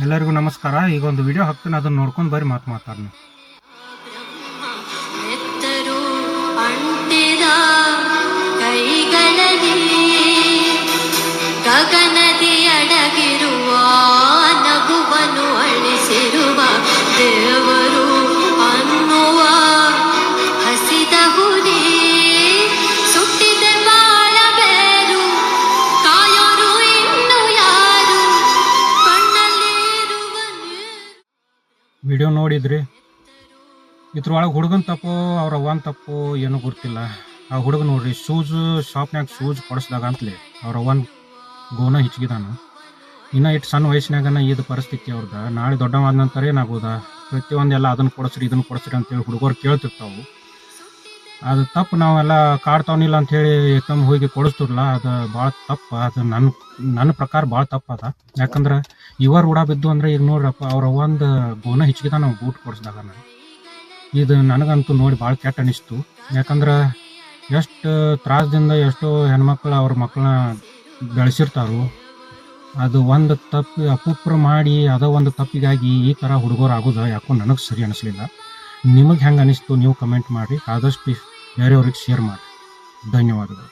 ಎಲ್ಲರಿಗೂ ನಮಸ್ಕಾರ. ಈಗ ಒಂದು ವಿಡಿಯೋ ಹಾಕ್ತೀನಿ, ಅದನ್ನ ನೋಡ್ಕೊಂಡು ಬರೀ ಮಾತಾಡೋಣ. ಗಗನದಿ ಅಡಗಿರುವ ನಗುವನ್ನು ಅಳಿಸಿರುವ ದೇವರು ಅನ್ನುವ ಹಸಿದ ಹುಲಿ ಸುಟ್ಟಿದ ಬಾಳ ಬೇರು ಕಾಯೋರು ಇನ್ನು ಯಾರು ಕಣ್ಣಲ್ಲಿರುವ ವಿಡಿಯೋ ನೋಡಿದ್ರಿ. ಇದ್ರೊಳಗೆ ಹುಡುಗನ ತಪ್ಪು ಅವ್ರ ಅವ್ವನ ತಪ್ಪು ಏನೂ ಗೊತ್ತಿಲ್ಲ. ಆ ಹುಡುಗ ನೋಡ್ರಿ, ಶಾಪ್ನಾಗ ಶೂಸ್ ಕೊಡಿಸ್ದಾಗ ಅಂತಲೇ ಅವ್ರ ಅವ್ವನ ಗೋನ ಹಿಚ್ಕಿದಾನ. ಇನ್ನೂ ಇಟ್ಟು ಸಣ್ಣ ವಯಸ್ಸಿನಾಗನ ಇದು ಪರಿಸ್ಥಿತಿ ಅವ್ರದ್ದು. ನಾಳೆ ದೊಡ್ಡವಾದ ನಂತರ ಏನಾಗೋದ, ಪ್ರತಿಯೊಂದೆಲ್ಲ ಅದನ್ನು ಕೊಡಿಸ್ರಿ ಇದನ್ನು ಕೊಡಿಸ್ರಿ ಅಂತೇಳಿ ಹುಡುಗರು ಕೇಳ್ತಿರ್ತಾವೆ. ಅದು ತಪ್ಪು. ನಾವೆಲ್ಲ ಕಾಡ್ತಾವನಿಲ್ಲ ಅಂಥೇಳಿ ಏಕಮ್ ಹೋಗಿ ಕೊಡಿಸ್ತಿರಲ್ಲ, ಅದು ಭಾಳ ತಪ್ಪು. ಅದು ನನ್ನ ಪ್ರಕಾರ ಭಾಳ ತಪ್ಪು ಅದ. ಯಾಕಂದ್ರೆ ಇವರು ರೂಢ ಬಿದ್ದು ಅಂದರೆ ಈಗ ನೋಡ್ರಪ್ಪ, ಅವ್ರ ಒಂದು ಗೋನ ಹಿಚ್ಕಿದ ನಾವು ಬೂಟ್ ಕೊಡಿಸ್ದಾಗ ಇದು ನನಗಂತೂ ನೋಡಿ ಭಾಳ ಕೆಟ್ಟ ಅನಿಸ್ತು. ಯಾಕಂದ್ರೆ ಎಷ್ಟು ತ್ರಾಸದಿಂದ ಎಷ್ಟೋ ಹೆಣ್ಮಕ್ಳು ಅವ್ರ ಮಕ್ಕಳನ್ನ ಬೆಳೆಸಿರ್ತಾರೋ. ಅದು ಒಂದು ತಪ್ಪು ಅಪುಪ್ರ ಮಾಡಿ ಅದೋ ಒಂದು ತಪ್ಪಿಗಾಗಿ ಈ ಥರ ಹುಡುಗರು ಆಗೋದು ಯಾಕೋ ನನಗೆ ಸರಿ ಅನಿಸ್ಲಿಲ್ಲ. ನಿಮಗೆ ಹೆಂಗೆ ಅನಿಸ್ತು ನೀವು ಕಮೆಂಟ್ ಮಾಡಿರಿ. ಆದಷ್ಟು ಬೇರೆಯವ್ರಿಗೆ ಶೇರ್ ಮಾಡಿ. ಧನ್ಯವಾದಗಳು.